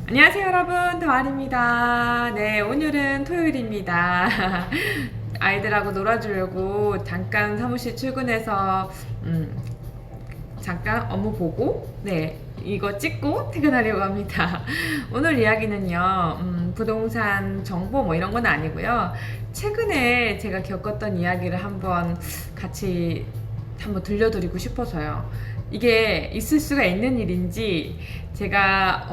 안녕하세요 여러분, 더알입니다. 네, 오늘은 토요일입니다. 아이들하고 놀아주려고 잠깐 사무실 출근해서 잠깐 업무 보고 이거 찍고 퇴근하려고 합니다. 오늘 이야기는요, 부동산 정보 뭐 이런 건 아니고요. 최근에 제가 겪었던 이야기를 같이 한번 들려드리고 싶어서요. 이게 있을 수가 있는 일인지 제가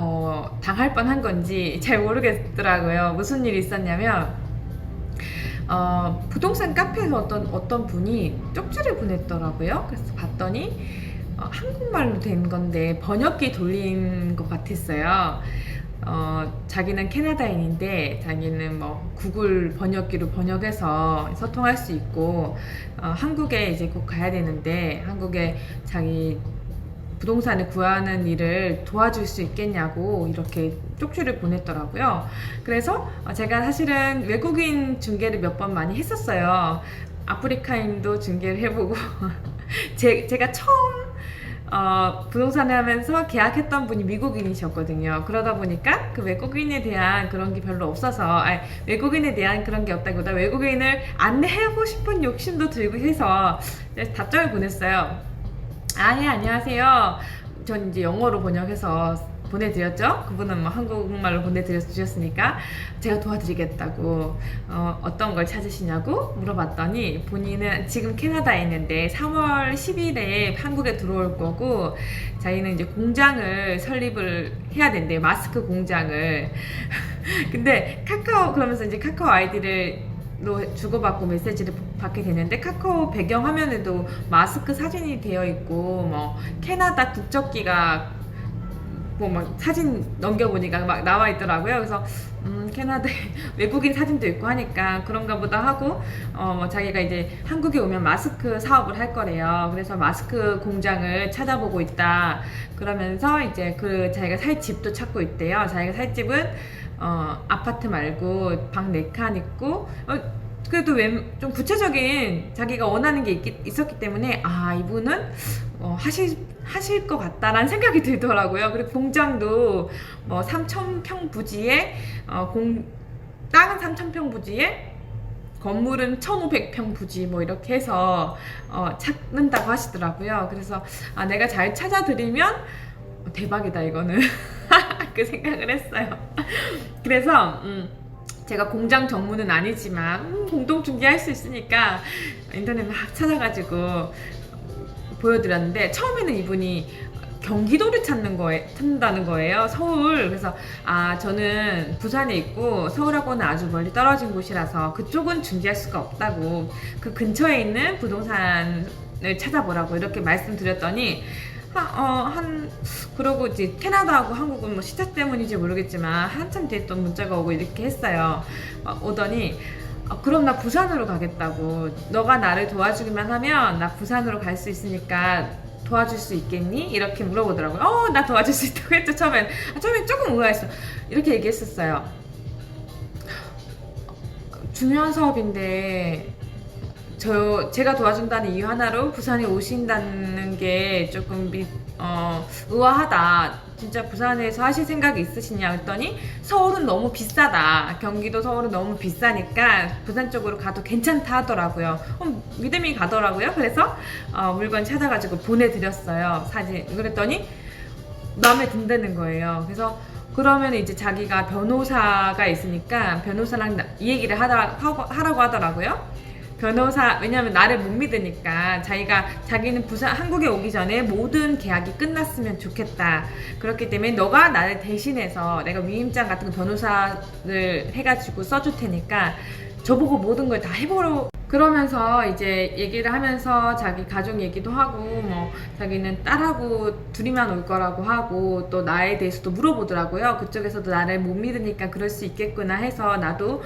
당할 뻔한 건지 잘 모르겠더라고요. 무슨 일이 있었냐면 부동산 카페에서 어떤 분이 쪽지를 보냈더라고요. 그래서 봤더니 한국말로 된 건데 번역기 돌린 것 같았어요. 자기는 캐나다인인데 자기는 뭐 구글 번역기로 번역해서 소통할 수 있고 한국에 이제 곧 가야 되는데 한국에 자기 부동산을 구하는 일을 도와줄 수 있겠냐고 이렇게 쪽지를 보냈더라고요. 그래서 제가 사실은 외국인 중개를 몇 번 많이 했었어요. 아프리카인도 중개를 해보고 제가 처음 부동산을 하면서 계약했던 분이 미국인이셨거든요. 그러다 보니까 그 외국인에 대한 그런 게 별로 없어서, 외국인에 대한 그런 게 없다기보다 외국인을 안내하고 싶은 욕심도 들고 해서 답장을 보냈어요. 예, 안녕하세요. 전 이제 영어로 번역해서 보내드렸죠. 그분은 뭐 한국말로 보내드렸으니까 제가 도와드리겠다고 어떤 걸 찾으시냐고 물어봤더니 본인은 지금 캐나다에 있는데 3월 10일에 한국에 들어올 거고 자기는 이제 공장을 설립을 해야 된대요. 마스크 공장을. 근데 그러면서 이제 카카오 아이디를 주고받고 메시지를 받게 되는데 카카오 배경 화면에도 마스크 사진이 되어 있고 뭐 캐나다 국적기가 뭐 막 사진 넘겨보니까 막 나와 있더라고요. 그래서 캐나다 외국인 사진도 있고 하니까 그런가 보다 하고 뭐 자기가 이제 한국에 오면 마스크 사업을 할 거래요. 그래서 마스크 공장을 찾아보고 있다. 그러면서 이제 자기가 살 집도 찾고 있대요. 자기가 살 집은 아파트 말고 방 4칸 있고 그래도 좀 구체적인 자기가 원하는 게 있었기 때문에 이분은 하실 것 같다라는 생각이 들더라고요. 그리고 공장도 뭐 3,000평 부지에 땅은 3,000평 부지에 건물은 1,500평 부지 뭐 이렇게 해서 찾는다고 하시더라고요. 그래서 내가 잘 찾아드리면 대박이다 이거는 그 생각을 했어요. 그래서 제가 공장 전문은 아니지만 공동 중개할 수 있으니까 인터넷 막 찾아가지고 보여드렸는데 처음에는 이분이 경기도를 찾는다는 거예요. 서울. 그래서 저는 부산에 있고 서울하고는 아주 멀리 떨어진 곳이라서 그쪽은 중개할 수가 없다고 그 근처에 있는 부동산을 찾아보라고 이렇게 말씀드렸더니 그러고 이제 캐나다하고 한국은 뭐 시차 때문인지 모르겠지만 한참 뒤에 또 문자가 오고 이렇게 했어요. 오더니 그럼 나 부산으로 가겠다고. 너가 나를 도와주기만 하면 나 부산으로 갈 수 있으니까 도와줄 수 있겠니? 이렇게 물어보더라고요. 나 도와줄 수 있다고 했죠. 처음엔 조금 의아했어. 이렇게 얘기했었어요. 중요한 사업인데 제가 도와준다는 이유 하나로 부산에 오신다는 게 조금 의아하다. 진짜 부산에서 하실 생각이 있으시냐 했더니 서울은 너무 비싸다. 경기도 서울은 너무 비싸니까 부산 쪽으로 가도 괜찮다 하더라고요. 믿음이 가더라고요. 그래서 물건 찾아가지고 보내드렸어요. 사진. 그랬더니 마음에 든다는 거예요. 그래서 그러면 이제 자기가 변호사가 있으니까 변호사랑 이 얘기를 하라고 하더라고요. 왜냐면 나를 못 믿으니까 자기는 한국에 오기 전에 모든 계약이 끝났으면 좋겠다. 그렇기 때문에 너가 나를 대신해서 내가 위임장 같은 거 변호사를 해가지고 써줄 테니까 저보고 모든 걸 다 해보러 그러면서 이제 얘기를 하면서 자기 가족 얘기도 하고 뭐 자기는 딸하고 둘이만 올 거라고 하고 또 나에 대해서도 물어보더라고요. 그쪽에서도 나를 못 믿으니까 그럴 수 있겠구나 해서 나도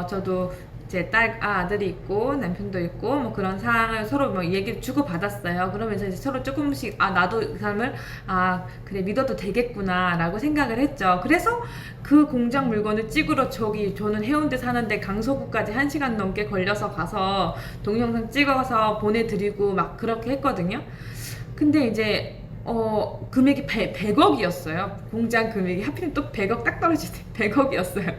저도 제 아들이 있고 남편도 있고 뭐 그런 상황을 서로 뭐 얘기를 주고 받았어요. 그러면서 이제 서로 조금씩 나도 그 사람을 그래 믿어도 되겠구나 라고 생각을 했죠. 그래서 그 공장 물건을 찍으러 저는 해운대 사는데 강서구까지 1시간 넘게 걸려서 가서 동영상 찍어서 보내드리고 막 그렇게 했거든요. 근데 이제 금액이 100억이었어요. 공장 금액이 하필 또 100억 딱 떨어지네. 100억이었어요.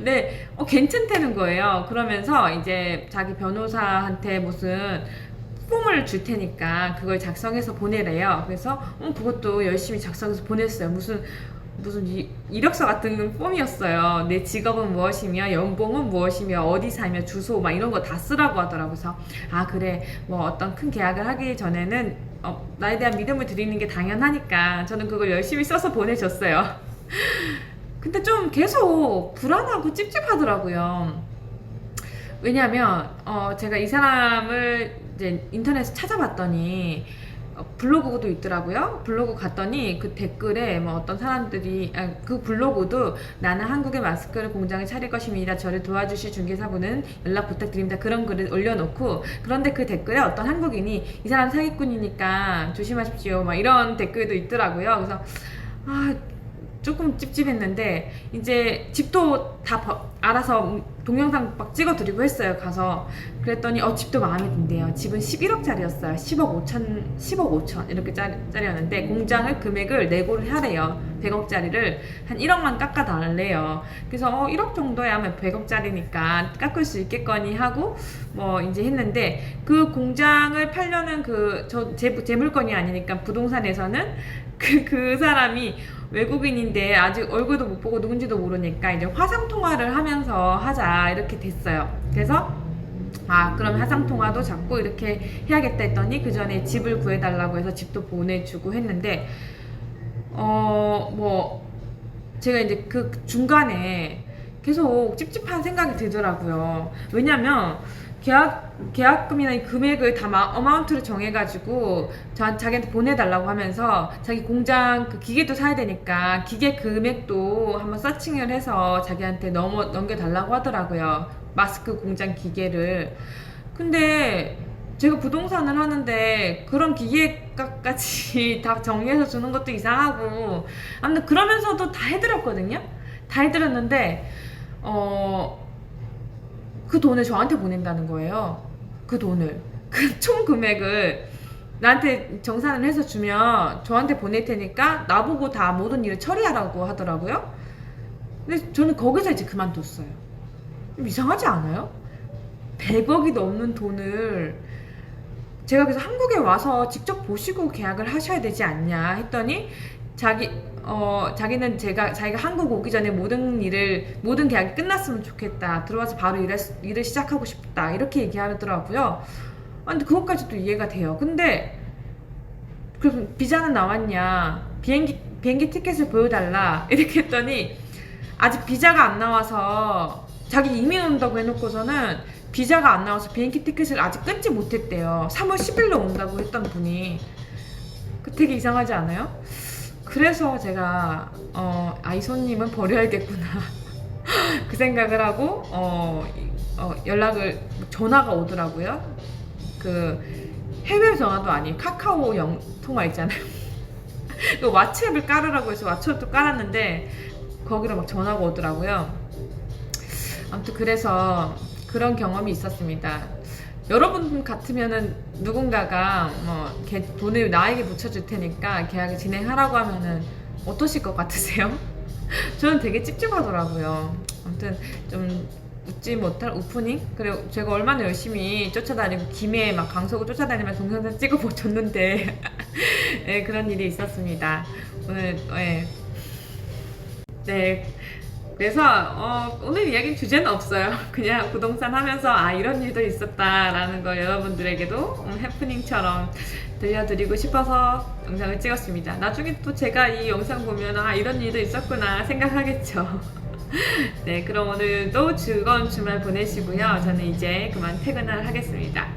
네, 괜찮다는 거예요. 그러면서 이제 자기 변호사한테 무슨 폼을 줄 테니까 그걸 작성해서 보내래요. 그래서 그것도 열심히 작성해서 보냈어요. 무슨 이력서 같은 폼이었어요. 내 직업은 무엇이며 연봉은 무엇이며 어디 살며 주소 막 이런 거 다 쓰라고 하더라고요. 그래서 그래, 뭐 어떤 큰 계약을 하기 전에는 나에 대한 믿음을 드리는 게 당연하니까 저는 그걸 열심히 써서 보내줬어요. 근데 좀 계속 불안하고 찝찝하더라고요. 왜냐면 제가 이 사람을 이제 인터넷에 찾아봤더니 블로그도 있더라고요. 블로그 갔더니 그 댓글에 뭐 어떤 사람들이 그 블로그도 나는 한국의 마스크를 공장을 차릴 것입니다. 저를 도와주실 중개사분은 연락 부탁드립니다. 그런 글을 올려놓고, 그런데 그 댓글에 어떤 한국인이 이 사람 사기꾼이니까 조심하십시오 막 이런 댓글도 있더라고요. 그래서 조금 찝찝했는데 이제 집도 다 알아서 동영상 막 찍어드리고 했어요. 가서 그랬더니 집도 마음에 든대요. 집은 11억짜리였어요 10억 5천 이렇게 짜리였는데 공장을 금액을 내고를 하래요. 100억짜리를 한 1억만 깎아달래요. 그래서 1억 정도야 하면 100억짜리니까 깎을 수 있겠거니 하고 뭐 이제 했는데, 그 공장을 팔려는 제 물건이 아니니까 부동산에서는 그 사람이 외국인인데 아직 얼굴도 못 보고 누군지도 모르니까 이제 화상통화를 하면서 하자 이렇게 됐어요. 그래서 그럼 화상통화도 자꾸 이렇게 해야겠다 했더니 그 전에 집을 구해달라고 해서 집도 보내주고 했는데 뭐 제가 이제 그 중간에 계속 찝찝한 생각이 들더라고요. 왜냐면 계약금이나 이 금액을 다 어마운트를 정해가지고 자기한테 보내달라고 하면서 자기 공장 그 기계도 사야 되니까 기계 금액도 한번 서칭을 해서 자기한테 넘겨달라고 하더라고요. 마스크 공장 기계를. 근데 제가 부동산을 하는데 그런 기계값까지 다 정리해서 주는 것도 이상하고, 아무튼 그러면서도 다 해드렸거든요. 다 해드렸는데 그 돈을 저한테 보낸다는 거예요. 그 돈을, 그 총 금액을 나한테 정산을 해서 주면 저한테 보낼 테니까 나보고 다 모든 일을 처리하라고 하더라고요. 근데 저는 거기서 이제 그만뒀어요. 이상하지 않아요? 100억이 넘는 돈을 제가 그래서 한국에 와서 직접 보시고 계약을 하셔야 되지 않냐 했더니 자기는 자기가 한국 오기 전에 모든 계약이 끝났으면 좋겠다. 들어와서 바로 일을 시작하고 싶다. 이렇게 얘기하더라고요. 근데 그것까지도 이해가 돼요. 근데 그럼 비자는 나왔냐? 비행기 티켓을 보여달라. 이렇게 했더니 아직 비자가 안 나와서, 자기 이민 온다고 해놓고서는 비자가 안 나와서 비행기 티켓을 아직 끊지 못했대요. 3월 10일로 온다고 했던 분이. 되게 이상하지 않아요? 그래서 제가 이 손님은 버려야겠구나 그 생각을 하고 전화가 오더라고요. 그 해외 전화도 아닌 카카오 통화 있잖아요. 그 왓츠앱을 깔으라고 해서 왓츠앱도 깔았는데 거기로 막 전화가 오더라고요. 아무튼 그래서 그런 경험이 있었습니다. 여러분 같으면은 누군가가 돈을 나에게 붙여줄 테니까 계약을 진행하라고 하면은 어떠실 것 같으세요? 저는 되게 찝찝하더라고요. 아무튼 좀 웃지 못할 오프닝? 그리고 제가 얼마나 열심히 쫓아다니고 김해에 막 강서구 쫓아다니면서 동영상 찍어보셨는데 네, 그런 일이 있었습니다. 오늘 네. 그래서 오늘 이야기 주제는 없어요. 그냥 부동산 하면서 이런 일도 있었다라는 거 여러분들에게도 해프닝처럼 들려드리고 싶어서 영상을 찍었습니다. 나중에 또 제가 이 영상 보면 이런 일도 있었구나 생각하겠죠. 네, 그럼 오늘도 즐거운 주말 보내시고요. 저는 이제 그만 퇴근을 하겠습니다.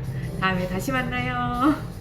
다음에 다시 만나요.